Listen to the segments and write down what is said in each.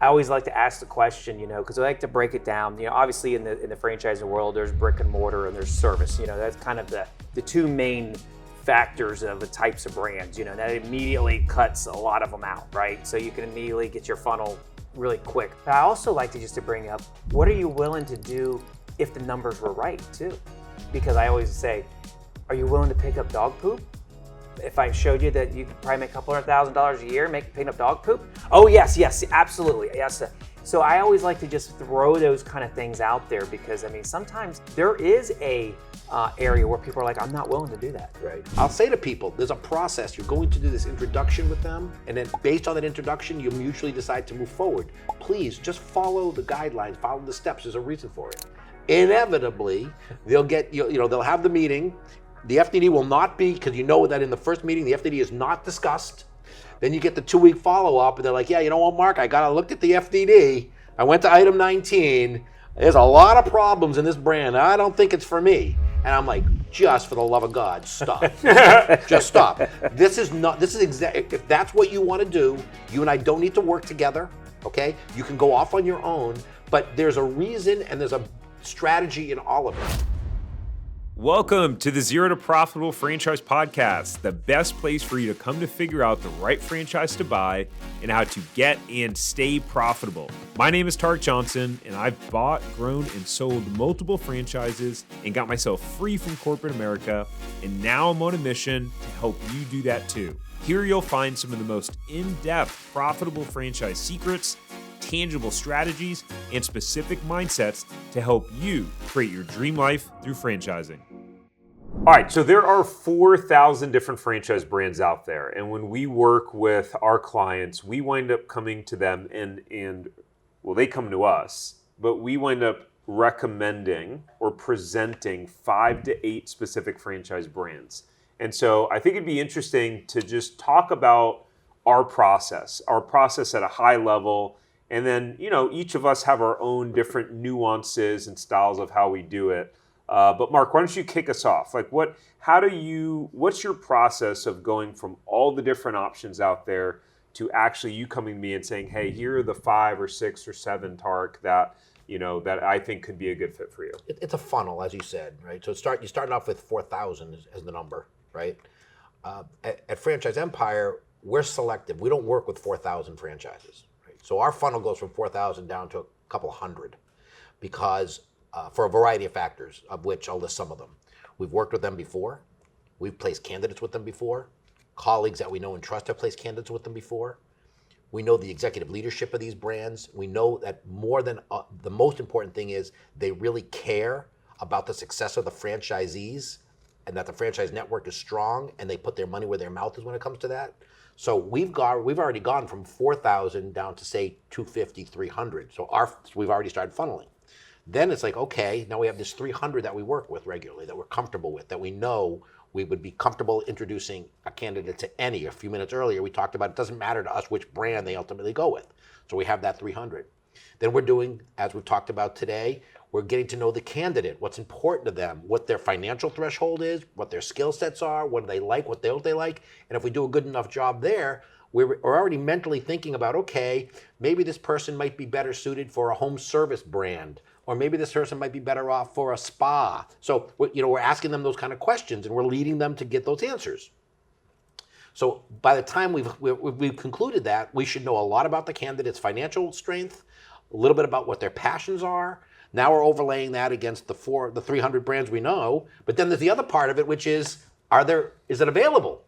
always like to ask the question, because I like to break it down. Obviously in the franchising world, there's brick and mortar and there's service. That's kind of the two main factors of the types of brands. That immediately cuts a lot of them out, right? So you can immediately get your funnel really quick. But I also like to bring up, what are you willing to do if the numbers were right too? Because I always say, are you willing to pick up dog poop? If I showed you that you could probably make a couple $100,000 a year picking up dog poop? Oh yes, absolutely, yes. So I always like to just throw those kind of things out there because sometimes there is a area where people are like, I'm not willing to do that. Right. I'll say to people, there's a process. You're going to do this introduction with them, and then based on that introduction, you mutually decide to move forward. Please just follow the guidelines, follow the steps. There's a reason for it. Inevitably, they'll have the meeting. The FDD will not be, because that in the first meeting, the FDD is not discussed. Then you get the 2-week follow-up, and they're like, yeah, you know what, Mark, I looked at the FDD. I went to item 19. There's a lot of problems in this brand. I don't think it's for me. And I'm like, just for the love of God, stop. Just stop. If that's what you want to do, you and I don't need to work together, okay? You can go off on your own, but there's a reason and there's a strategy in all of it. Welcome to the Zero to Profitable Franchise Podcast, the best place for you to come to figure out the right franchise to buy and how to get and stay profitable. My name is Tarek Johnson, and I've bought, grown, and sold multiple franchises and got myself free from corporate America, and now I'm on a mission to help you do that too. Here you'll find some of the most in-depth profitable franchise secrets, tangible strategies, and specific mindsets to help you create your dream life through franchising. All right, so there are 4,000 different franchise brands out there. And when we work with our clients, we wind up coming to them and they come to us, but we wind up recommending or presenting 5 to 8 specific franchise brands. And so I think it'd be interesting to just talk about our process at a high level. And then, each of us have our own different nuances and styles of how we do it. But Mark, why don't you kick us off? What's your process of going from all the different options out there to actually you coming to me and saying, hey, here are the 5 or 6 or 7, Tarek, that I think could be a good fit for you? It's a funnel, as you said, right? So you started off with 4,000 as the number, right? At Franchise Empire, we're selective. We don't work with 4,000 franchises. So our funnel goes from 4,000 down to a couple hundred because for a variety of factors, of which I'll list some of them. We've worked with them before. We've placed candidates with them before. Colleagues that we know and trust have placed candidates with them before. We know the executive leadership of these brands. We know that more than the most important thing is they really care about the success of the franchisees and that the franchise network is strong and they put their money where their mouth is when it comes to that. So we've already gone from 4,000 down to say 250, 300. So we've already started funneling. Then it's like, okay, now we have this 300 that we work with regularly, that we're comfortable with, that we know we would be comfortable introducing a candidate to any. A few minutes earlier, we talked about it doesn't matter to us which brand they ultimately go with. So we have that 300. Then we're doing, as we've talked about today, we're getting to know the candidate, what's important to them, what their financial threshold is, what their skill sets are, what do they like, what don't they like. And if we do a good enough job there, we're already mentally thinking about, okay, maybe this person might be better suited for a home service brand, or maybe this person might be better off for a spa. So we're asking them those kind of questions and we're leading them to get those answers. So by the time we've concluded that, we should know a lot about the candidate's financial strength, a little bit about what their passions are. Now we're overlaying that against the 300 brands we know. But then there's the other part of it, which is, is it available,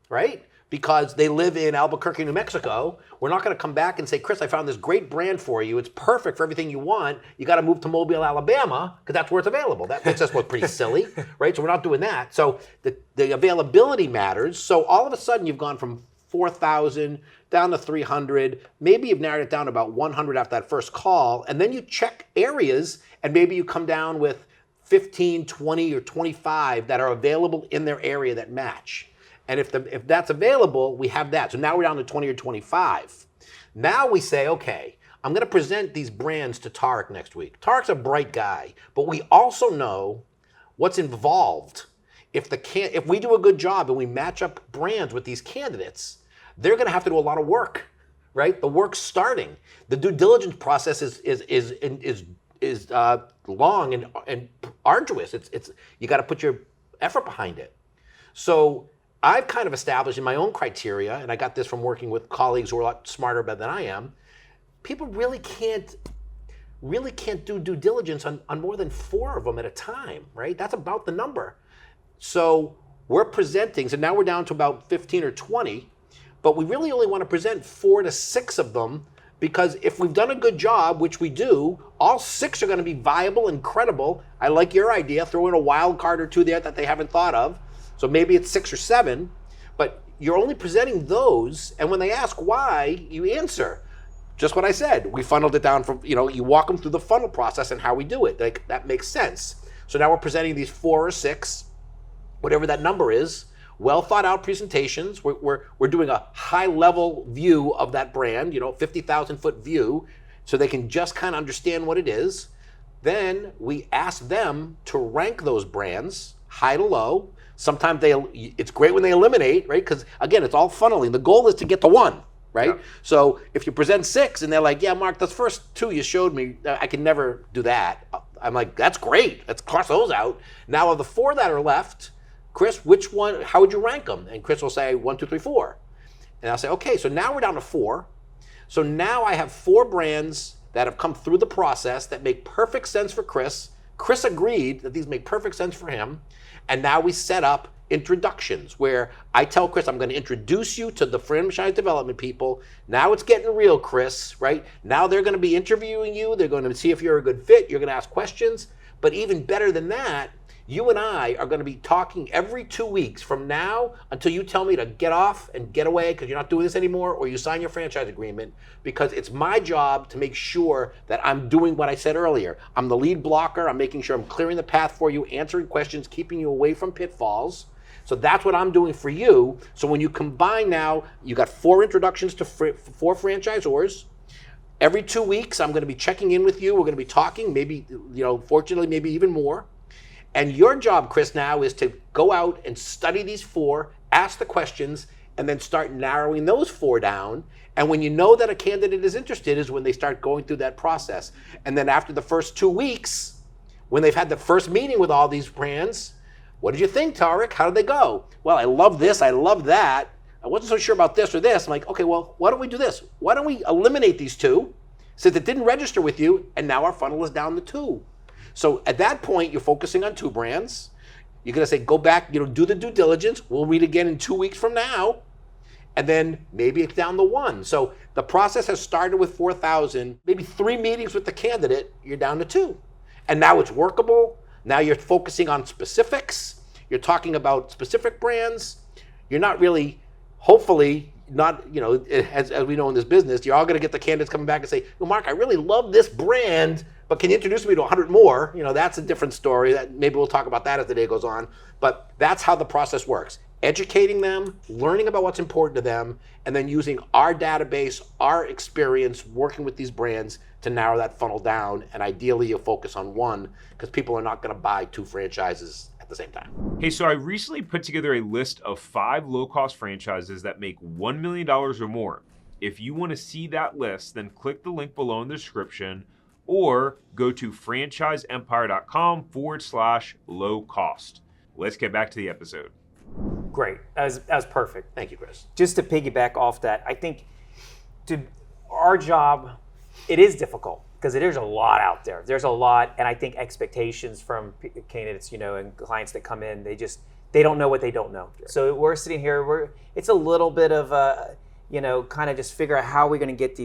right? Because they live in Albuquerque, New Mexico. We're not going to come back and say, Chris, I found this great brand for you. It's perfect for everything you want. You got to move to Mobile, Alabama, because that's where it's available. That makes us look pretty silly, right? So we're not doing that. So the availability matters. So all of a sudden you've gone from 4,000 down to 300. Maybe you've narrowed it down to about 100 after that first call. And then you check areas and maybe you come down with 15, 20, or 25 that are available in their area that match. And if that's available, we have that. So now we're down to 20 or 25. Now we say, okay, I'm going to present these brands to Tarek next week. Tarek's a bright guy, but we also know what's involved. If we do a good job and we match up brands with these candidates, they're going to have to do a lot of work, right? The work's starting. The due diligence process is long and arduous. It's you got to put your effort behind it. So I've kind of established in my own criteria, and I got this from working with colleagues who are a lot smarter than I am. People really can't do due diligence on more than 4 of them at a time, right? That's about the number. So we're presenting, so now we're down to about 15 or 20, but we really only want to present 4 to 6 of them, because if we've done a good job, which we do, all 6 are going to be viable and credible. I like your idea, throw in a wild card or 2 there that they haven't thought of. So maybe it's 6 or 7, but you're only presenting those, and when they ask why, you answer. Just what I said, we funneled it down from, you walk them through the funnel process and how we do it. Like, that makes sense. So now we're presenting these 4 or 6, whatever that number is, well thought out presentations. We're doing a high level view of that brand, 50,000 foot view, so they can just kind of understand what it is. Then we ask them to rank those brands, high to low. Sometimes it's great when they eliminate, right? Because again, it's all funneling. The goal is to get to 1. Right? Yeah. So if you present 6 and they're like, yeah, Mark, those first 2 you showed me, I can never do that. I'm like, that's great. Let's cross those out. Now of the 4 that are left, Chris, which one, how would you rank them? And Chris will say 1, 2, 3, 4. And I'll say, okay, so now we're down to 4. So now I have 4 brands that have come through the process that make perfect sense for Chris. Chris agreed that these make perfect sense for him. And now we set up introductions where I tell Chris, I'm going to introduce you to the franchise development people. Now it's getting real, Chris, right? Now they're going to be interviewing you. They're going to see if you're a good fit. You're going to ask questions. But even better than that, you and I are going to be talking every 2 weeks from now until you tell me to get off and get away because you're not doing this anymore, or you sign your franchise agreement, because it's my job to make sure that I'm doing what I said earlier. I'm the lead blocker. I'm making sure I'm clearing the path for you, answering questions, keeping you away from pitfalls. So that's what I'm doing for you. So when you combine now, you got 4 introductions to 4 franchisors. Every 2 weeks, I'm going to be checking in with you. We're going to be talking, maybe, fortunately, maybe even more. And your job, Chris, now is to go out and study these 4, ask the questions, and then start narrowing those 4 down. And when you know that a candidate is interested is when they start going through that process. And then after the first 2 weeks, when they've had the first meeting with all these brands, what did you think, Tarek? How did they go? Well, I love this. I love that. I wasn't so sure about this or this. I'm like, okay, well, why don't we do this? Why don't we eliminate these 2 since it didn't register with you, and now our funnel is down to 2. So at that point, you're focusing on 2 brands. You're going to say, go back, do the due diligence. We'll meet again in 2 weeks from now. And then maybe it's down to 1. So the process has started with 4,000, maybe 3 meetings with the candidate, you're down to 2. And now it's workable. Now you're focusing on specifics. You're talking about specific brands. You're not really, hopefully, not, as we know in this business, you're all going to get the candidates coming back and say, well, Mark, I really love this brand, but can you introduce me to 100 more? That's a different story. That maybe we'll talk about that as the day goes on. But that's how the process works. Educating them, learning about what's important to them, and then using our database, our experience working with these brands to narrow that funnel down. And ideally, you'll focus on 1 because people are not going to buy 2 franchises at the same time. Hey, so I recently put together a list of 5 low-cost franchises that make $1 million or more. If you want to see that list, then click the link below in the description or go to franchiseempire.com/low cost. Let's get back to the episode. Great. That was perfect. Thank you, Chris. Just to piggyback off that, I think our job, it is difficult because there's a lot out there. There's a lot, and I think expectations from candidates, and clients that come in, they don't know what they don't know. Sure. So we're sitting here, it's a little bit of kind of just figure out how we're going to get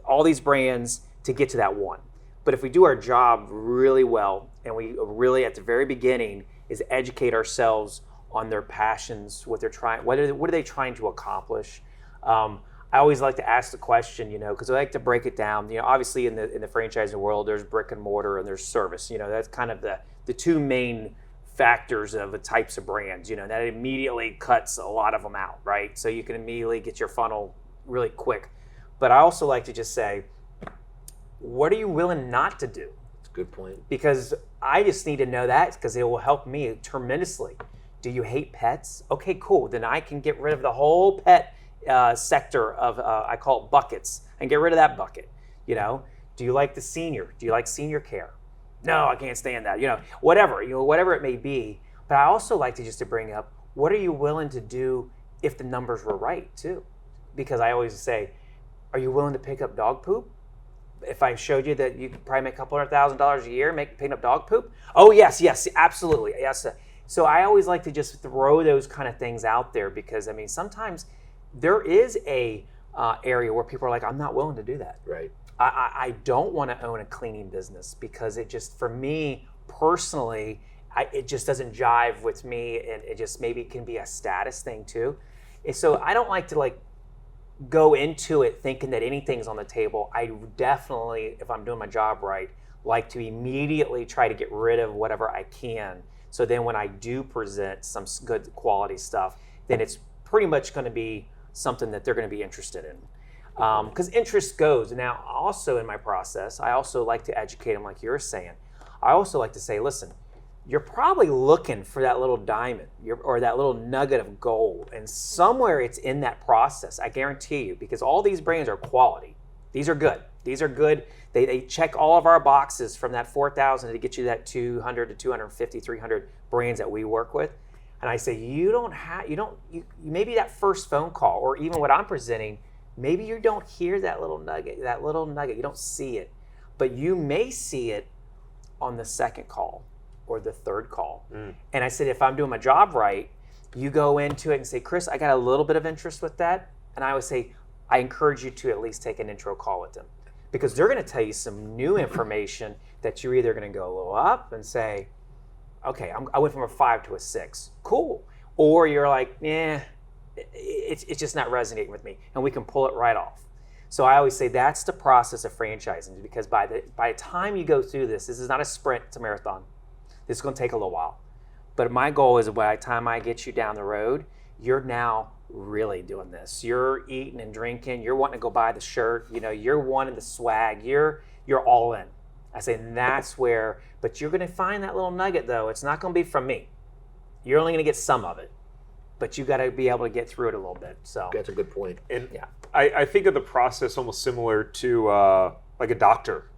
all these brands to get to that 1. But if we do our job really well, and we really at the very beginning is educate ourselves on their passions, what are they trying to accomplish. I always like to ask the question, because I like to break it down. Obviously in the franchising world, there's brick and mortar and there's service. That's kind of the 2 main factors of the types of brands. That immediately cuts a lot of them out, right? So you can immediately get your funnel really quick. But I also like to just say, what are you willing not to do? That's a good point. Because I just need to know that because it will help me tremendously. Do you hate pets? Okay, cool. Then I can get rid of the whole pet sector of I call it buckets, and get rid of that bucket. You know, do you like the senior? Do you like senior care? No, I can't stand that. You know, whatever it may be. But I also like to bring up, what are you willing to do if the numbers were right too? Because I always say, are you willing to pick up dog poop? If I showed you that you could probably make a couple $100,000 a year picking up dog poop? Oh, yes, absolutely, yes. So I always like to just throw those kind of things out there, because I mean, sometimes there is a area where people are like, I'm not willing to do that. Right. I don't want to own a cleaning business, because it just, for me personally, it just doesn't jive with me, and it just maybe can be a status thing too. And so I don't like to go into it thinking that anything's on the table. I definitely, if I'm doing my job right, like to immediately try to get rid of whatever I can. So then when I do present some good quality stuff, then it's pretty much going to be something that they're going to be interested in. Because interest goes. Now, also in my process, I also like to educate them, like you're saying. I also like to say, listen, you're probably looking for that little diamond or that little nugget of gold, and somewhere it's in that process. I guarantee you, because all these brands are quality. These are good. They check all of our boxes from that 4,000 to get you that 200 to 250, 300 brands that we work with. And I say, maybe that first phone call, or even what I'm presenting, maybe you don't hear that little nugget, you don't see it, but you may see it on the second call or the third call. And I said, if I'm doing my job right, you go into it and say, Chris, I got a little bit of interest with that. And I would say, I encourage you to at least take an intro call with them, because they're going to tell you some new information that you're either going to go a little up and say, okay, I went from a 5 to a 6. Cool. Or you're like, it's just not resonating with me, and we can pull it right off. So I always say that's the process of franchising, because by the time you go through this is not a sprint, it's a marathon. This is going to take a little while. But my goal is, by the time I get you down the road, you're now really doing this. You're eating and drinking. You're wanting to go buy the shirt. You're wanting the swag. You're all in. I say, and that's where, but you're going to find that little nugget, though. It's not going to be from me. You're only going to get some of it, but you got to be able to get through it a little bit. So That's a good point. And I think of the process almost similar to like a doctor.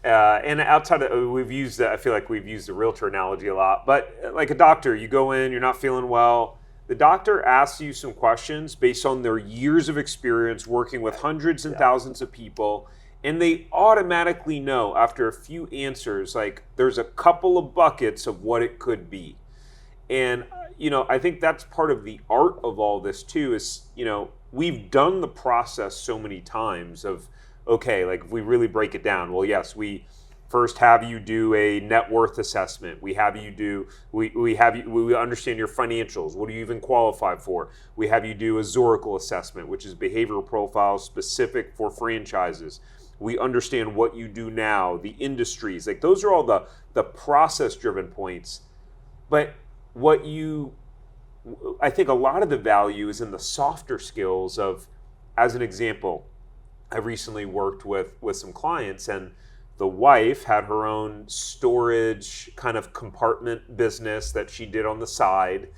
And outside of, I feel like we've used the realtor analogy a lot, but like a doctor, you go in, you're not feeling well. The doctor asks you some questions based on their years of experience working with hundreds and thousands of people. And they automatically know after a few answers, like there's a couple of buckets of what it could be. And, I think that's part of the art of all this too, is, we've done the process so many times of, okay, like if we really break it down, well, yes, we first have you do a net worth assessment. We have you do, we understand your financials. What do you even qualify for? We have you do a Zoracle assessment, which is behavioral profiles specific for franchises. We understand what you do now, the industries. Like those are all the process-driven points. But I think a lot of the value is in the softer skills of, as an example, I recently worked with some clients, and the wife had her own storage kind of compartment business that she did on the side,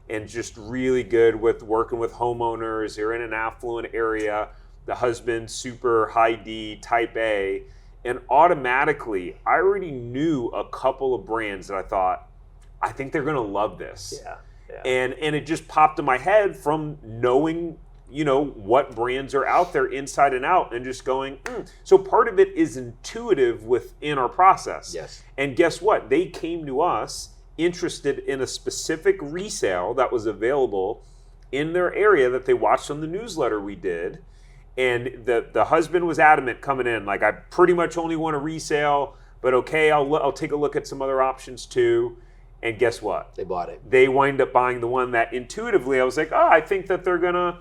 and just really good with working with homeowners. They're in an affluent area. The husband, super high D, type A. And automatically, I already knew a couple of brands that I thought, I think they're going to love this. Yeah. And it just popped in my head from knowing, what brands are out there inside and out, and just going, So part of it is intuitive within our process. Yes. And guess what? They came to us interested in a specific resale that was available in their area that they watched on the newsletter we did. And the husband was adamant coming in, like, I pretty much only want a resale, but okay, I'll take a look at some other options too. And guess what? They bought it. They wind up buying the one that intuitively I was like, I think that they're gonna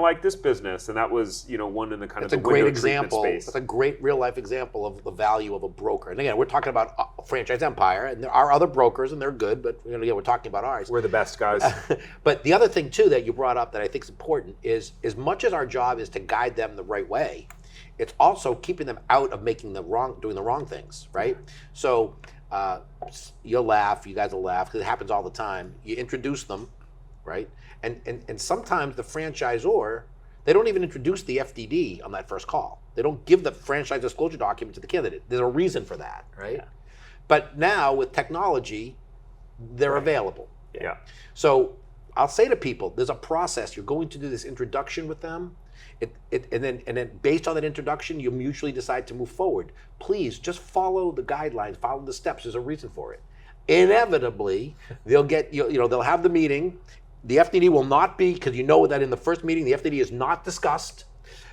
like this business, and that was one in the kind That's of a the great window example. treatment space. That's a great real life example of the value of a broker. And again, we're talking about Franchise Empire, and there are other brokers, and they're good, but again, we're talking about ours. We're the best guys. But the other thing too that you brought up that I think is important is, as much as our job is to guide them the right way, it's also keeping them out of doing the wrong things, right? So you'll laugh, you guys will laugh, because it happens all the time. You introduce them, right? And sometimes the franchisor They don't even introduce the FDD on that first call. They don't give the franchise disclosure document to the candidate. There's a reason for that, right? Yeah. But now with technology, they're available. Yeah. So I'll say to people, there's a process. You're going to do this introduction with them, and then based on that introduction, you mutually decide to move forward. Please just follow the guidelines, follow the steps. There's a reason for it. Inevitably, they'll get they'll have the meeting. The FDD will not be, because you know that in the first meeting the FDD is not discussed.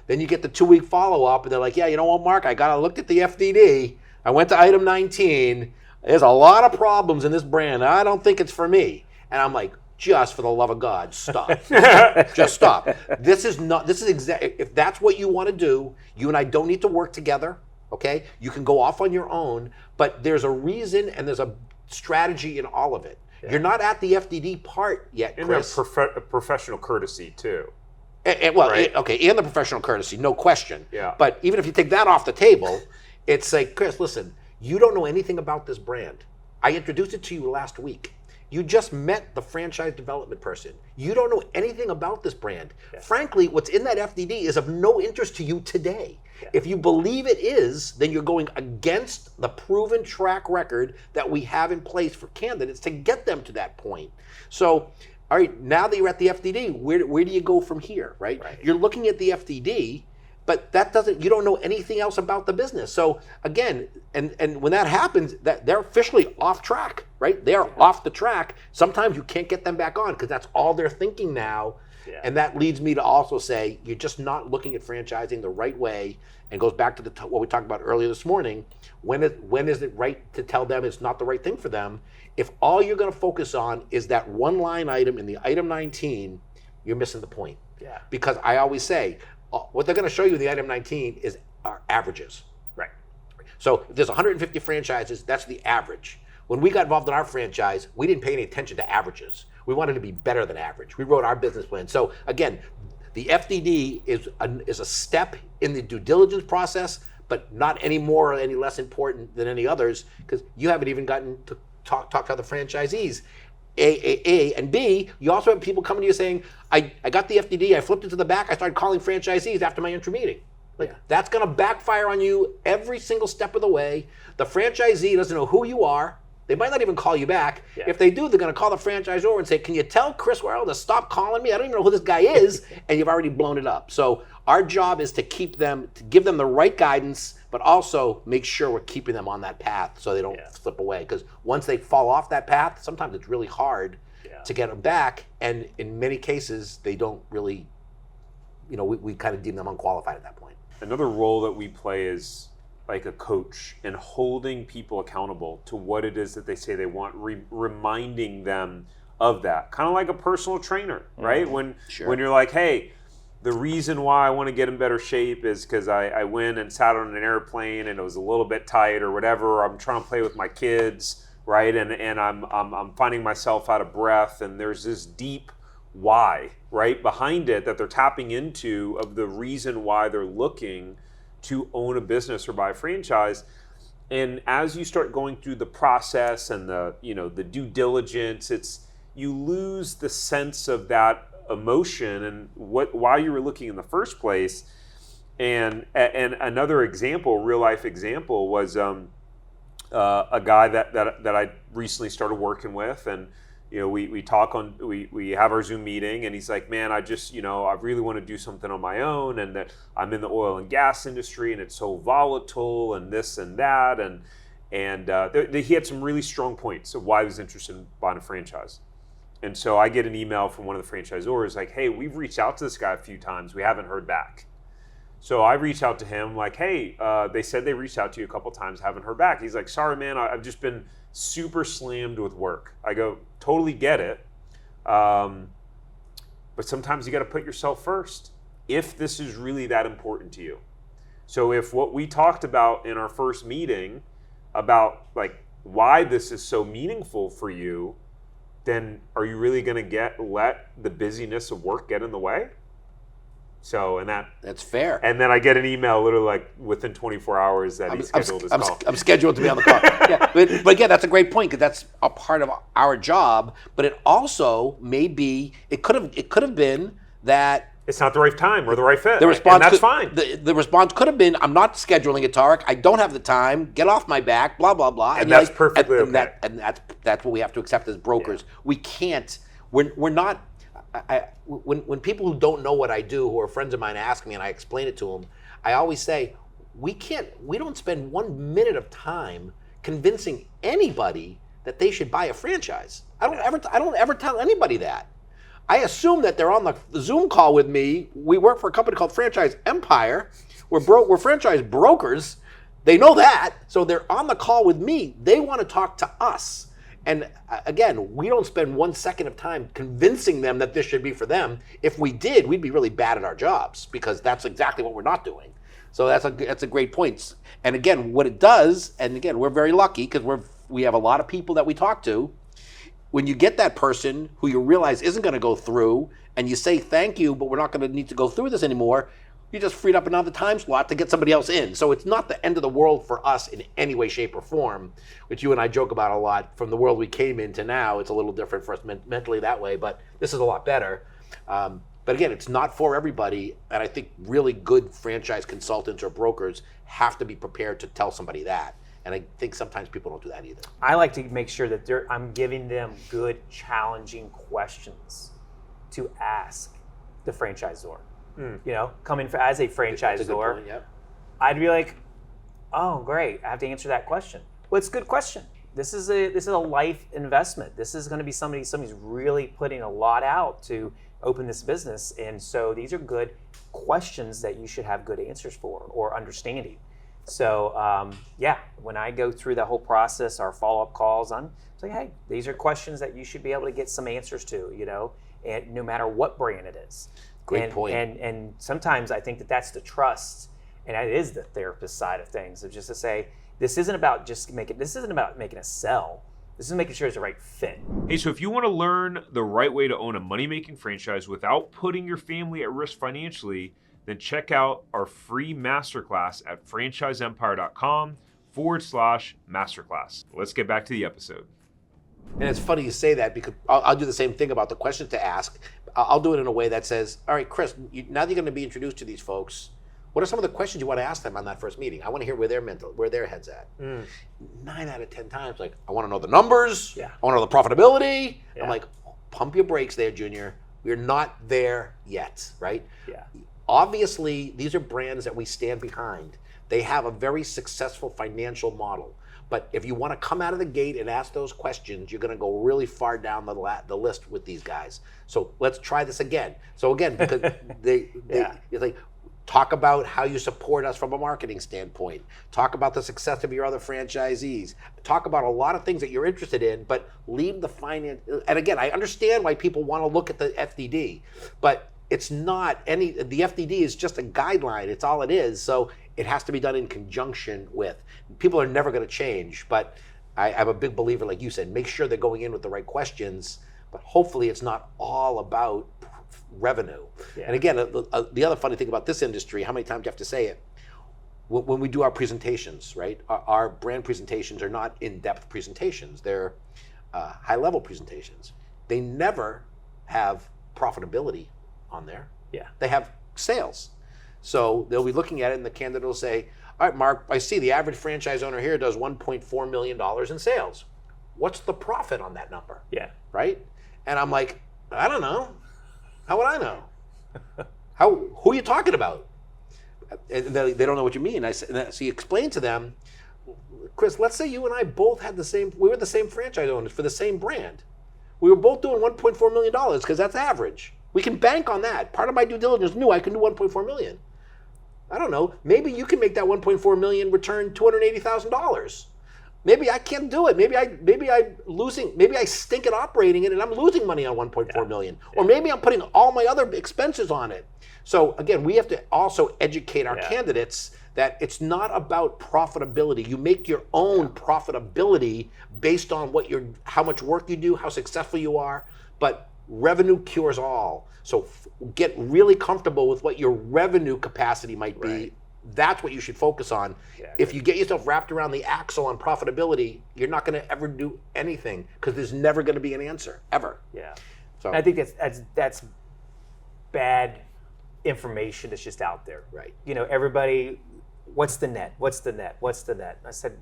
Then you get the 2-week follow-up, and they're like, yeah, you know what, Mark, I looked at the FDD. I went to item 19. There's a lot of problems in this brand. I don't think it's for me. And I'm like, just for the love of God, stop. Just stop. This is exactly, if that's what you want to do, you and I don't need to work together, okay? You can go off on your own, but there's a reason and there's a strategy in all of it. Yeah. You're not at the FDD part yet, Chris. And professional courtesy, too. And the professional courtesy, no question. Yeah. But even if you take that off the table, it's like, Chris, listen, you don't know anything about this brand. I introduced it to you last week. You just met the franchise development person. You don't know anything about this brand. Yeah. Frankly, what's in that FDD is of no interest to you today. Yeah. If you believe it is, then you're going against the proven track record that we have in place for candidates to get them to that point. So, all right, now that you're at the FDD, where do you go from here, right? You're looking at the FDD, but you don't know anything else about the business. So again, and when that happens, that they're officially off track, right? They're off the track. Sometimes you can't get them back on because that's all they're thinking now. Yeah. And that leads me to also say, you're just not looking at franchising the right way, and goes back to what we talked about earlier this morning. When is it right to tell them it's not the right thing for them? If all you're gonna focus on is that one line item in the item 19, you're missing the point. Yeah. Because I always say, what they're going to show you in the item 19 is our averages. Right. So if there's 150 franchises, that's the average. When we got involved in our franchise, we didn't pay any attention to averages. We wanted to be better than average. We wrote our business plan. So again, the FDD is a step in the due diligence process, but not any more or any less important than any others, because you haven't even gotten to talk to other franchisees. A and B, you also have people coming to you saying, I got the FDD, I flipped it to the back, I started calling franchisees after my intro meeting. That's going to backfire on you every single step of the way. The franchisee doesn't know who you are. They might not even call you back. Yeah. If they do, they're going to call the franchisor and say, can you tell Chris Worrell to stop calling me? I don't even know who this guy is. And you've already blown it up. So our job is to give them the right guidance, but also make sure we're keeping them on that path so they don't slip away. Because once they fall off that path, sometimes it's really hard to get them back. And in many cases, they don't really, we kind of deem them unqualified at that point. Another role that we play is like a coach and holding people accountable to what it is that they say they want, reminding them of that. Kind of like a personal trainer, right? When you're like, hey, the reason why I want to get in better shape is because I went and sat on an airplane and it was a little bit tight or whatever. I'm trying to play with my kids, right? And I'm finding myself out of breath, and there's this deep why, right, behind it that they're tapping into of the reason why they're looking to own a business or buy a franchise. And as you start going through the process and the due diligence, you lose the sense of that emotion and why you were looking in the first place. And another example, real life example, was a guy that I recently started working with, and we talk we have our Zoom meeting, and he's like, man, I really want to do something on my own, and that I'm in the oil and gas industry and it's so volatile and this and that, and he had some really strong points of why he was interested in buying a franchise. And so I get an email from one of the franchisors like, hey, we've reached out to this guy a few times, we haven't heard back. So I reach out to him like, hey, they said they reached out to you a couple times, haven't heard back. He's like, sorry, man, I've just been super slammed with work. I go, totally get it. But sometimes you got to put yourself first if this is really that important to you. So if what we talked about in our first meeting about like why this is so meaningful for you, then are you really going to let the busyness of work get in the way? So, that's fair. And then I get an email literally like within 24 hours that he scheduled his call. I'm scheduled to be on the call. But again, that's a great point, because that's a part of our job. But it also may be, it could have been that it's not the right time or the right fit. The response and that's could, fine. The response could have been, I'm not scheduling it, Tarek. I don't have the time. Get off my back, blah, blah, blah. And that's perfectly okay. And that's what we have to accept as brokers. Yeah. We can't, we're not, when people who don't know what I do, who are friends of mine, ask me and I explain it to them, I always say, we don't spend 1 minute of time convincing anybody that they should buy a franchise. I don't ever tell anybody that. I assume that they're on the Zoom call with me. We work for a company called Franchise Empire. We're franchise brokers. They know that, so they're on the call with me. They want to talk to us. And again, we don't spend 1 second of time convincing them that this should be for them. If we did, we'd be really bad at our jobs because that's exactly what we're not doing. So that's a great point. And again, what it does, and again, we're very lucky because we have a lot of people that we talk to. When you get that person who you realize isn't going to go through, and you say thank you, but we're not going to need to go through this anymore, you just freed up another time slot to get somebody else in. So it's not the end of the world for us in any way, shape, or form, which you and I joke about a lot. From the world we came into now, it's a little different for us mentally that way, but this is a lot better. But again, it's not for everybody, and I think really good franchise consultants or brokers have to be prepared to tell somebody that. And I think sometimes people don't do that either. I like to make sure that I'm giving them good, challenging questions to ask the franchisor. You know, coming as a franchisor, point, yep. I'd be like, "Oh, great! I have to answer that question." Well, it's a good question. This is a life investment. This is going to be somebody's really putting a lot out to open this business, and so these are good questions that you should have good answers for or understanding. So when I go through the whole process, our follow-up calls, I'm like, hey, these are questions that you should be able to get some answers to, you know, and no matter what brand it is. Great point. And sometimes I think that's the trust, and that is the therapist side of things, of just to say, this isn't about making a sell. This is making sure it's the right fit. Hey, so if you want to learn the right way to own a money-making franchise without putting your family at risk financially, then check out our free masterclass at franchiseempire.com/masterclass. Let's get back to the episode. And it's funny you say that because I'll do the same thing about the questions to ask. I'll do it in a way that says, all right, Chris, now that you're going to be introduced to these folks, what are some of the questions you want to ask them on that first meeting? I want to hear where their head's at. 9 out of 10 times, like, I want to know the numbers. Yeah. I want to know the profitability. Yeah. I'm like, pump your brakes there, Junior. We're not there yet, right? Yeah. Obviously, these are brands that we stand behind. They have a very successful financial model. But if you want to come out of the gate and ask those questions, you're going to go really far down the list with these guys. So let's try this again. So again, because it's like, talk about how you support us from a marketing standpoint. Talk about the success of your other franchisees. Talk about a lot of things that you're interested in, but leave the finance. And again, I understand why people want to look at the FDD, but it's not the FDD is just a guideline. It's all it is. So it has to be done in conjunction with. People are never going to change, but I'm a big believer, like you said, make sure they're going in with the right questions, but hopefully it's not all about revenue. Yeah. And again, the other funny thing about this industry, how many times do you have to say it? When we do our presentations, right? Our brand presentations are not in-depth presentations. They're high-level presentations. They never have profitability on there. Yeah. They have sales. So they'll be looking at it and the candidate will say, all right, Mark, I see the average franchise owner here does $1.4 million in sales. What's the profit on that number? Yeah. Right? And I'm like, I don't know. How would I know? Who are you talking about? And they don't know what you mean. So you explain to them, Chris, let's say you and I both had we were the same franchise owners for the same brand. We were both doing $1.4 million because that's average. We can bank on that. Part of my due diligence knew I can do $1.4 million. I don't know. Maybe you can make that $1.4 million return $280,000. Maybe I can't do it. Maybe I stink at operating it and I'm losing money on $1.4 million. Or maybe I'm putting all my other expenses on it. So again, we have to also educate our candidates that it's not about profitability. You make your own profitability based on how much work you do, how successful you are, but revenue cures all. So get really comfortable with what your revenue capacity might be. Right. That's what you should focus on. Yeah, if you get yourself wrapped around the axle on profitability, you're not going to ever do anything because there's never going to be an answer, ever. Yeah. So I think that's bad information that's just out there. Right. You know, everybody, what's the net? What's the net? What's the net? I said,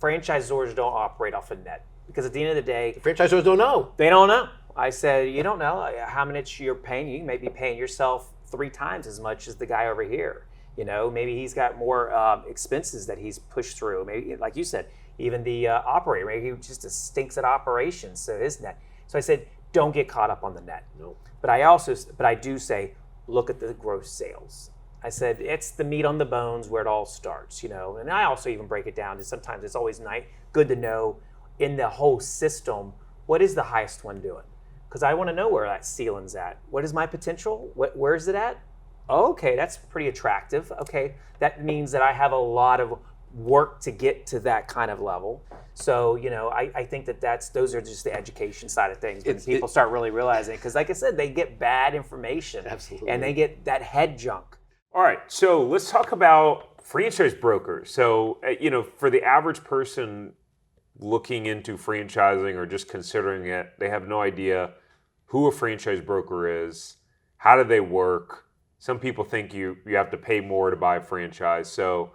franchisors don't operate off a net because at the end of the day, Franchisors don't know. they don't know. I said, you don't know how much you're paying. You may be paying yourself 3 times as much as the guy over here. You know, maybe he's got more expenses that he's pushed through. Maybe, like you said, even the operator, maybe he just stinks at operations, so his net. So I said, don't get caught up on the net. No. But I do say, look at the gross sales. I said, it's the meat on the bones where it all starts, you know. And I also even break it down to sometimes it's always good to know in the whole system, what is the highest one doing? Because I want to know where that ceiling's at. What is my potential? Where is it at? Okay, that's pretty attractive. Okay, that means that I have a lot of work to get to that kind of level. So, you know, I think those are just the education side of things. When people start really realizing, because like I said, they get bad information. Absolutely. And they get that head junk. All right, so let's talk about franchise brokers. So, you know, for the average person looking into franchising or just considering it, they have no idea who a franchise broker is, how do they work. Some people think you have to pay more to buy a franchise. So,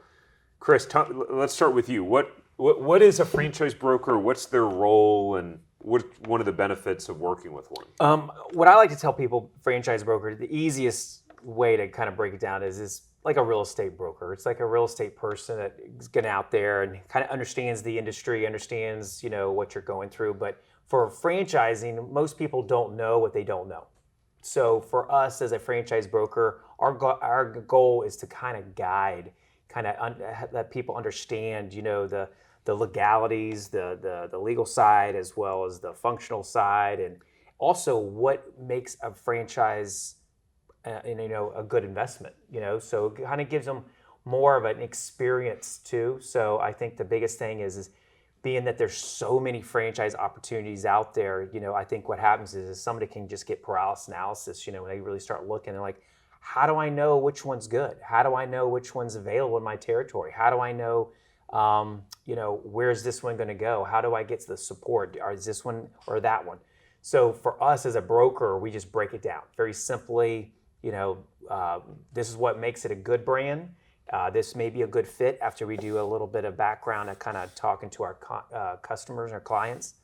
Chris, let's start with you. What is a franchise broker? What's their role, and what's one of the benefits of working with one? What I like to tell people, franchise broker, the easiest way to kind of break it down is like a real estate broker. It's like a real estate person that's getting out there and kind of understands the industry, understands, you know, what you're going through. But for franchising, most people don't know what they don't know. So for us as a franchise broker, our goal is to kind of guide, let people understand, you know, the legalities, the legal side, as well as the functional side, and also what makes a franchise, you know, a good investment. You know, so it kind of gives them more of an experience too. So I think the biggest thing is being that there's so many franchise opportunities out there. You know, I think what happens is somebody can just get paralysis analysis. You know, when they really start looking, they're like, how do I know which one's good? How do I know which one's available in my territory? How do I know, you know, where's this one going to go? How do I get to the support? Or is this one or that one? So for us as a broker, we just break it down very simply. You know, this is what makes it a good brand. This may be a good fit after we do a little bit of background and kind of talking to our customers or clients.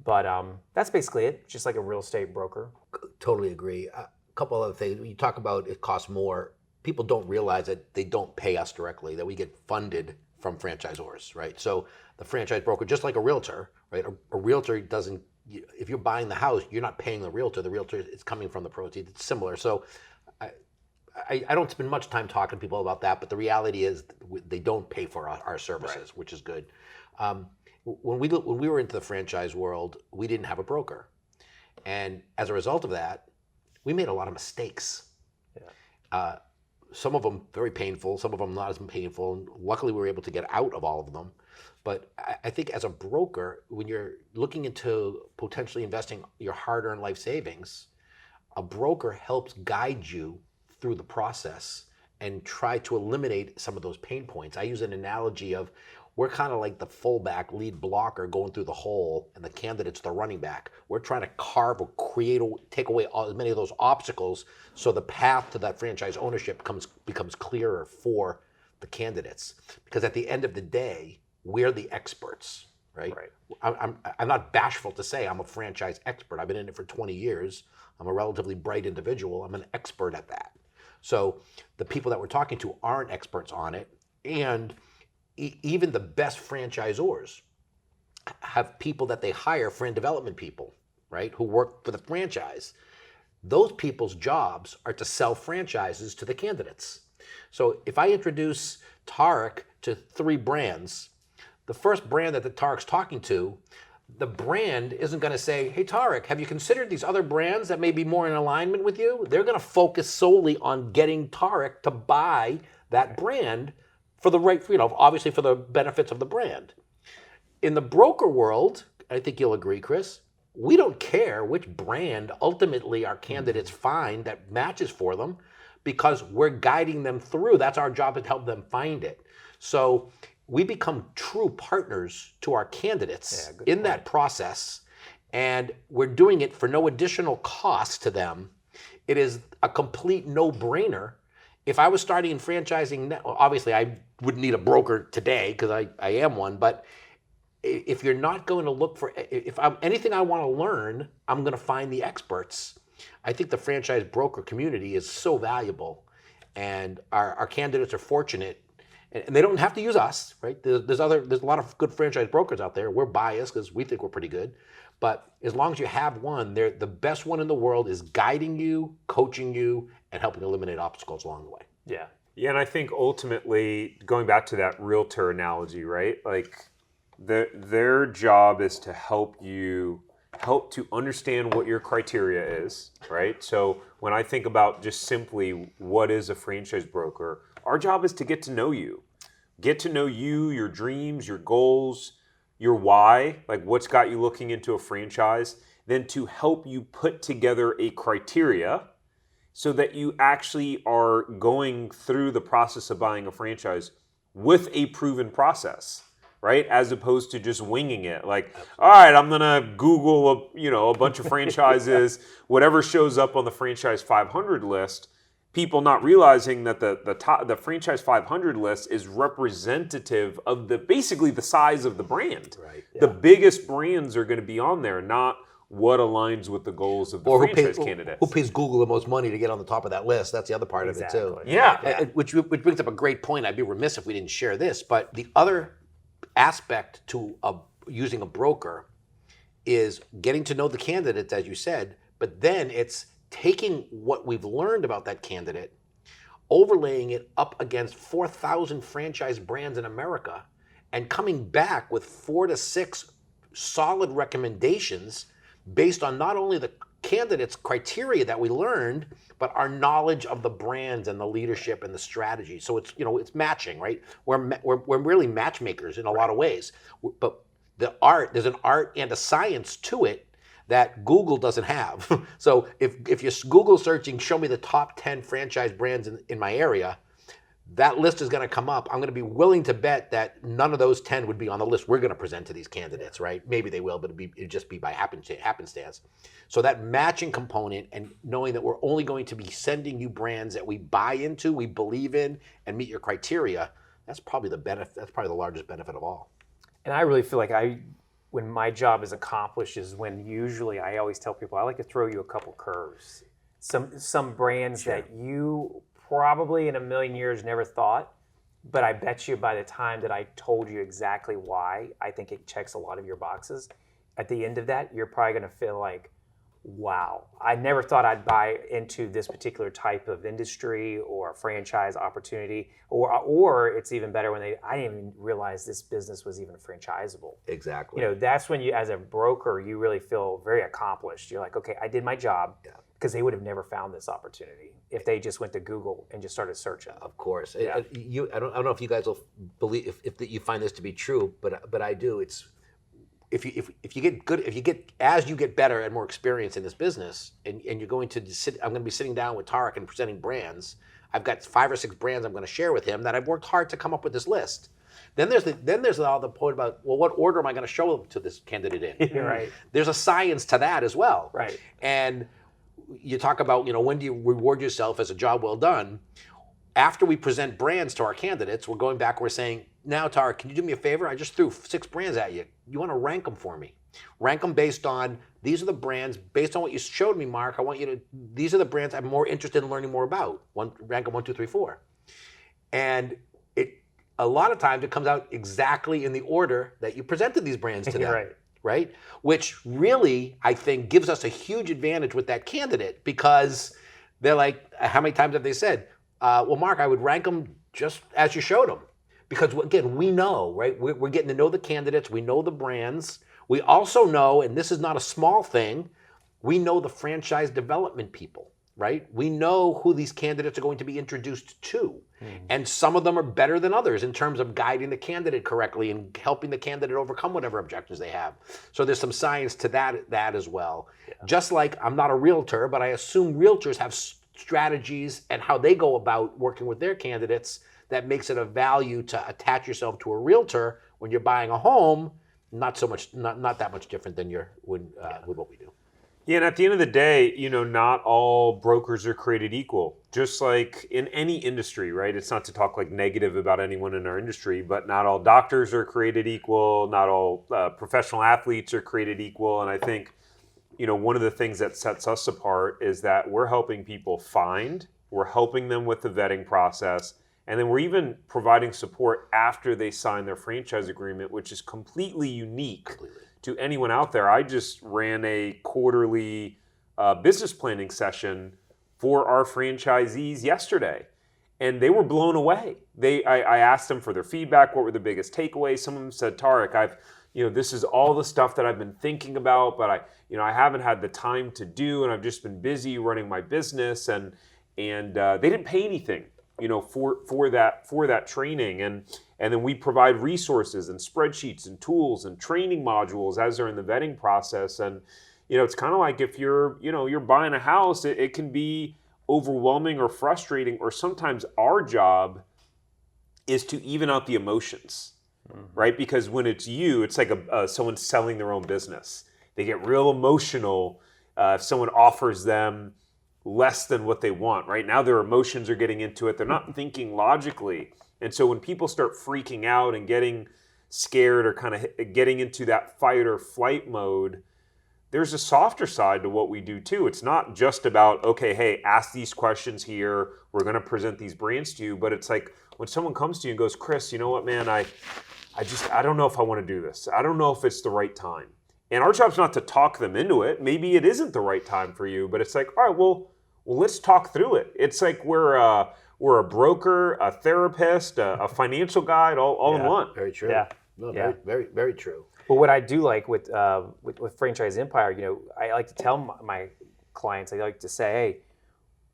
But that's basically it, just like a real estate broker. Totally agree. A couple other things. When you talk about it costs more, people don't realize that they don't pay us directly, that we get funded from franchisors, right? So the franchise broker, just like a realtor, right? A realtor doesn't, if you're buying the house, you're not paying the realtor is coming from the proceeds. It's similar. So I don't spend much time talking to people about that, but the reality is they don't pay for our services, right, which is good. When we were into the franchise world, we didn't have a broker. And as a result of that, we made a lot of mistakes. Yeah. Some of them very painful, some of them not as painful. And luckily, we were able to get out of all of them. But I think as a broker, when you're looking into potentially investing your hard-earned life savings, a broker helps guide you through the process and try to eliminate some of those pain points. I use an analogy of we're kind of like the fullback lead blocker going through the hole, and the candidate's the running back. We're trying to carve or take away as many of those obstacles so the path to that franchise ownership becomes clearer for the candidates. Because at the end of the day, we're the experts, right? I'm not bashful to say I'm a franchise expert. I've been in it for 20 years. I'm a relatively bright individual. I'm an expert at that. So the people that we're talking to aren't experts on it. And even the best franchisors have people that they hire, friend development people, right, who work for the franchise. Those people's jobs are to sell franchises to the candidates. So if I introduce Tarek to 3 brands, the first brand that the Tarek's talking to, the brand isn't going to say, hey, Tarek, have you considered these other brands that may be more in alignment with you? They're going to focus solely on getting Tarek to buy that brand for the right, you know, obviously for the benefits of the brand. In the broker world, I think you'll agree, Chris, we don't care which brand ultimately our candidates find that matches for them because we're guiding them through. That's our job, to help them find it. So we become true partners to our candidates in that process, and we're doing it for no additional cost to them. it is a complete no-brainer. If I was starting in franchising now, obviously I would need a broker today because I am one, but if you're not going to look for, if I'm anything I want to learn, I'm going to find the experts. I think the franchise broker community is so valuable, and our candidates are fortunate, and they don't have to use us, right? There's a lot of good franchise brokers out there. We're biased because we think we're pretty good, but as long as you have one, they're the best one in the world is guiding you, coaching you, and helping eliminate obstacles along the way. Yeah. Yeah, and I think ultimately, going back to that realtor analogy, right? Like their job is to help to understand what your criteria is, right? So when I think about just simply what is a franchise broker, our job is to get to know you. Get to know you, your dreams, your goals, your why, like what's got you looking into a franchise, then to help you put together a criteria so that you actually are going through the process of buying a franchise with a proven process, right? As opposed to just winging it. Like, all right, I'm gonna Google a bunch of franchises, whatever shows up on the franchise 500 list. People not realizing that the franchise 500 list is representative of basically the size of the brand. Right. The biggest brands are going to be on there, not what aligns with the goals of the franchise candidates. Who pays Google the most money to get on the top of that list? That's the other part of it too. Yeah. Which brings up a great point. I'd be remiss if we didn't share this. But the other aspect to using a broker is getting to know the candidates, as you said, but then it's taking what we've learned about that candidate, overlaying it up against 4,000 franchise brands in America, and coming back with 4 to 6 solid recommendations based on not only the candidate's criteria that we learned, but our knowledge of the brands and the leadership and the strategy. So it's matching, right? We're really matchmakers in a lot of ways, but there's an art and a science to it that Google doesn't have. So if you're Google searching, show me the top 10 franchise brands in my area, that list is going to come up. I'm going to be willing to bet that none of those 10 would be on the list we're going to present to these candidates, right? Maybe they will, but it'd just be by happenstance. So that matching component and knowing that we're only going to be sending you brands that we buy into, we believe in, and meet your criteria, that's probably the benefit. That's probably the largest benefit of all. And I really feel like when my job is accomplished is when usually I always tell people I like to throw you a couple curves. Some brands that you probably in a million years never thought, but I bet you by the time that I told you exactly why I think it checks a lot of your boxes, at the end of that, you're probably going to feel like, wow, I never thought I'd buy into this particular type of industry or franchise opportunity, or it's even better when I didn't even realize this business was even franchisable. Exactly. That's when you, as a broker, you really feel very accomplished. You're like, okay, I did my job. Yeah. Because they would have never found this opportunity if they just went to Google and just started searching. Of course. Yeah. I don't know if you guys will believe if you find this to be true, but I do. It's if you get as you get better and more experience in this business, and you're going to I'm going to be sitting down with Tarek and presenting brands. I've got 5 or 6 brands I'm going to share with him that I've worked hard to come up with this list. Then there's all the point about, well, what order am I going to show to this candidate in? Right. There's a science to that as well. Right. And you talk about, when do you reward yourself as a job well done? After we present brands to our candidates, we're going back, we're saying, now, Tara, can you do me a favor? I just threw 6 brands at you. You want to rank them for me. Rank them based on, these are the brands, based on what you showed me, Mark, these are the brands I'm more interested in learning more about. Rank them 1, 2, 3, 4. And a lot of times it comes out exactly in the order that you presented these brands to them. Right? Which really, I think, gives us a huge advantage with that candidate, because they're like, how many times have they said, well, Mark, I would rank them just as you showed them. Because, again, we know, right? We're getting to know the candidates. We know the brands. We also know, and this is not a small thing, we know the franchise development people, right? We know who these candidates are going to be introduced to. And some of them are better than others in terms of guiding the candidate correctly and helping the candidate overcome whatever objections they have. So there's some science to that as well. Yeah. Just like I'm not a realtor, but I assume realtors have strategies and how they go about working with their candidates that makes it a value to attach yourself to a realtor when you're buying a home. Not that much different than with what we do. Yeah, and at the end of the day, not all brokers are created equal. Just like in any industry, right? It's not to talk like negative about anyone in our industry, but not all doctors are created equal. Not all professional athletes are created equal. And I think, one of the things that sets us apart is that we're helping people we're helping them with the vetting process, and then we're even providing support after they sign their franchise agreement, which is completely unique to anyone out there. I just ran a quarterly business planning session for our franchisees yesterday, and they were blown away. I asked them for their feedback. What were the biggest takeaways? Some of them said, Tarek, this is all the stuff that I've been thinking about, but I haven't had the time to do, and I've just been busy running my business, and they didn't pay anything, for that training, and then we provide resources and spreadsheets and tools and training modules as they're in the vetting process. And it's kind of like if you're buying a house, it can be overwhelming or frustrating, or sometimes our job is to even out the emotions, right? Because when it's it's like someone selling their own business. They get real emotional if someone offers them less than what they want. Right now, their emotions are getting into it. They're not thinking logically. And so when people start freaking out and getting scared or kind of getting into that fight or flight mode, there's a softer side to what we do too. It's not just about, okay, hey, ask these questions here. We're going to present these brands to you. But it's like when someone comes to you and goes, Chris, you know what, man, I don't know if I want to do this. I don't know if it's the right time. And our job's not to talk them into it. Maybe it isn't the right time for you, but it's like, all right, well, let's talk through it. It's like we're a broker, a therapist, a financial guide, all in one. Very true. Yeah. No, Yeah. very, very, very true. But what I do like with Franchise Empire, I like to tell my clients, I like to say, hey,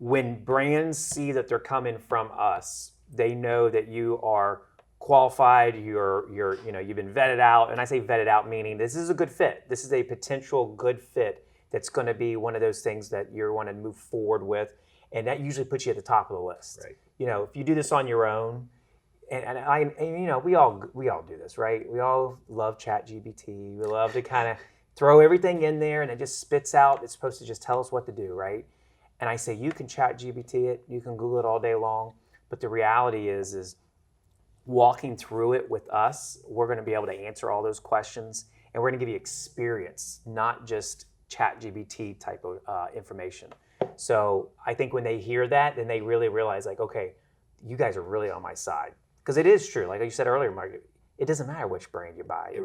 when brands see that they're coming from us, they know that you are qualified, you've been vetted out. And I say vetted out meaning this is a good fit. This is a potential good fit that's going to be one of those things that you want to move forward with. And that usually puts you at the top of the list. Right. If you do this on your own, and we all do this, right? We all love ChatGPT. We love to kind of throw everything in there and it just spits out. It's supposed to just tell us what to do, right? And I say you can ChatGPT it, you can Google it all day long, but the reality is walking through it with us, we're going to be able to answer all those questions, and we're going to give you experience, not just ChatGPT type of information. So I think when they hear that, then they really realize, like, okay, you guys are really on my side. Because it is true, like you said earlier, Mark, it doesn't matter which brand you buy.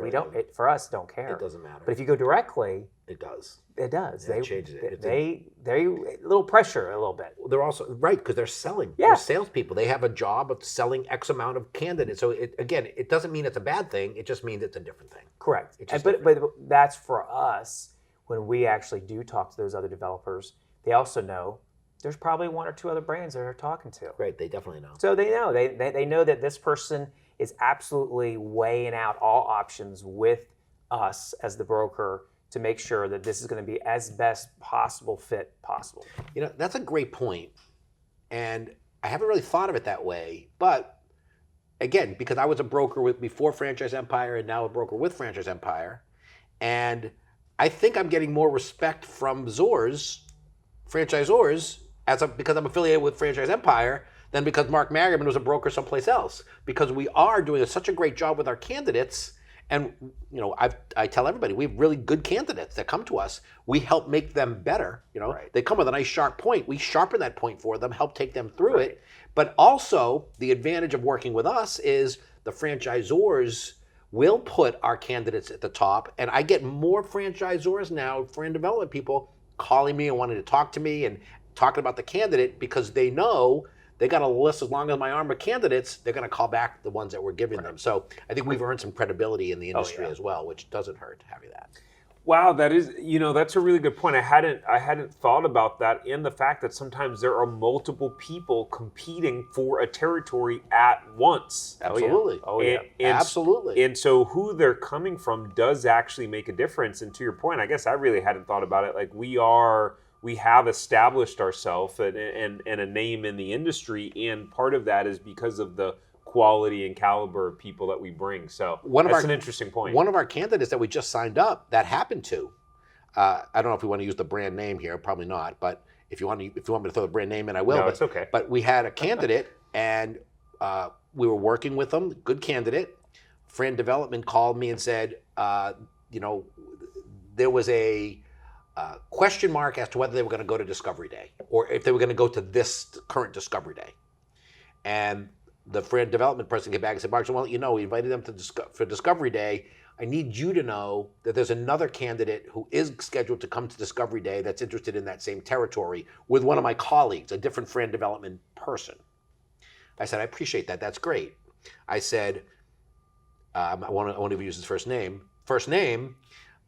For us, don't care. It doesn't matter. But if you go directly, it does. It does. It changes it. They a little pressure a little bit. They're also right because they're selling. Yeah. They're salespeople. They have a job of selling X amount of candidates. So it doesn't mean it's a bad thing. It just means it's a different thing. Correct. It's just But that's for us when we actually do talk to those other developers. They also know there's probably one or two other brands that they're talking to. Right. They definitely know. So they know. They know that this person is absolutely weighing out all options with us as the broker to make sure that this is going to be as best possible fit possible. That's a great point. And I haven't really thought of it that way. But again, because I was a broker before Franchise Empire and now a broker with Franchise Empire, and I think I'm getting more respect from franchisors, because I'm affiliated with Franchise Empire, than because Mark Merriman was a broker someplace else. Because we are doing such a great job with our candidates, and I tell everybody we have really good candidates that come to us. We help make them better. Right. They come with a nice sharp point. We sharpen that point for them, help take them through it. But also the advantage of working with us is the franchisors will put our candidates at the top, and I get more franchisors now, brand development people, calling me and wanting to talk to me and talking about the candidate because they know they got a list as long as my arm of candidates. They're going to call back the ones that we're giving them. So I think we've earned some credibility in the industry as well, which doesn't hurt having that. Wow, that is, that's a really good point. I hadn't thought about that, and the fact that sometimes there are multiple people competing for a territory at once. Absolutely. Oh yeah. Absolutely. And so who they're coming from does actually make a difference. And to your point, I guess I really hadn't thought about it. Like we have established ourselves and a name in the industry, and part of that is because of the quality and caliber of people that we bring. So that's an interesting point. One of our candidates that we just signed up, that happened to, I don't know if we want to use the brand name here, probably not. But if you want me to throw the brand name in, I will. No, but, it's okay. But we had a candidate, and we were working with them. Good candidate. Fran Development called me and said, there was a question mark as to whether they were going to go to Discovery Day or if they were going to go to this current Discovery Day. And the Fran Development person came back and said, Mark, well, we invited them for Discovery Day. I need you to know that there's another candidate who is scheduled to come to Discovery Day that's interested in that same territory with one of my colleagues, a different Fran Development person. I said, I appreciate that. That's great. I said, I won't even use his first name.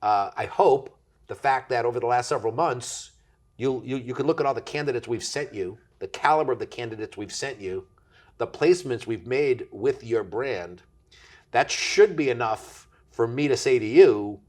I hope the fact that over the last several months, you can look at all the candidates we've sent you, the caliber of the candidates we've sent you, the placements we've made with your brand. That should be enough for me to say to you,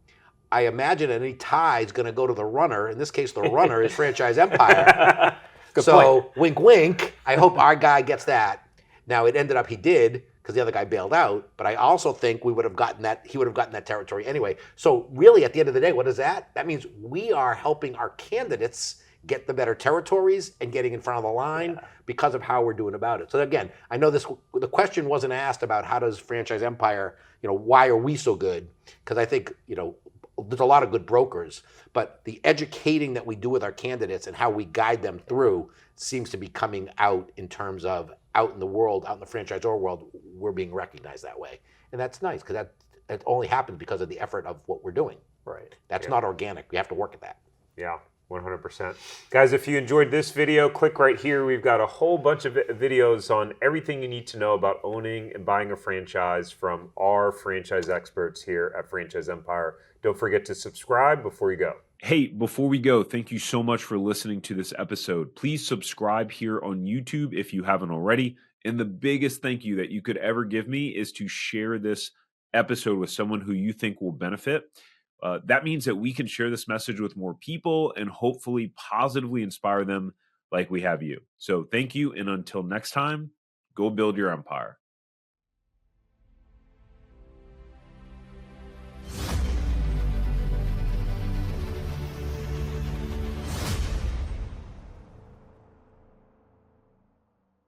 I imagine any tie is going to go to the runner. In this case, the runner is Franchise Empire. So point. Wink, wink. I hope our guy gets that. Now it ended up he did because the other guy bailed out. But I also think we would have gotten that. He would have gotten that territory anyway. So really, at the end of the day, what is that? That means we are helping our candidates get the better territories and getting in front of the line because of how we're doing about it. So again, I know the question wasn't asked about how does Franchise Empire, why are we so good? Because I think, there's a lot of good brokers, but the educating that we do with our candidates and how we guide them through seems to be coming out in terms of out in the world, out in the franchisor world, we're being recognized that way. And that's nice because that only happens because of the effort of what we're doing. Right. That's not organic. We have to work at that. Yeah. 100%. Guys, if you enjoyed this video, click right here. We've got a whole bunch of videos on everything you need to know about owning and buying a franchise from our franchise experts here at Franchise Empire. Don't forget to subscribe before you go. Hey, before we go, thank you so much for listening to this episode. Please subscribe here on YouTube if you haven't already. And the biggest thank you that you could ever give me is to share this episode with someone who you think will benefit. That means that we can share this message with more people and hopefully positively inspire them like we have you. So thank you. And until next time, go build your empire.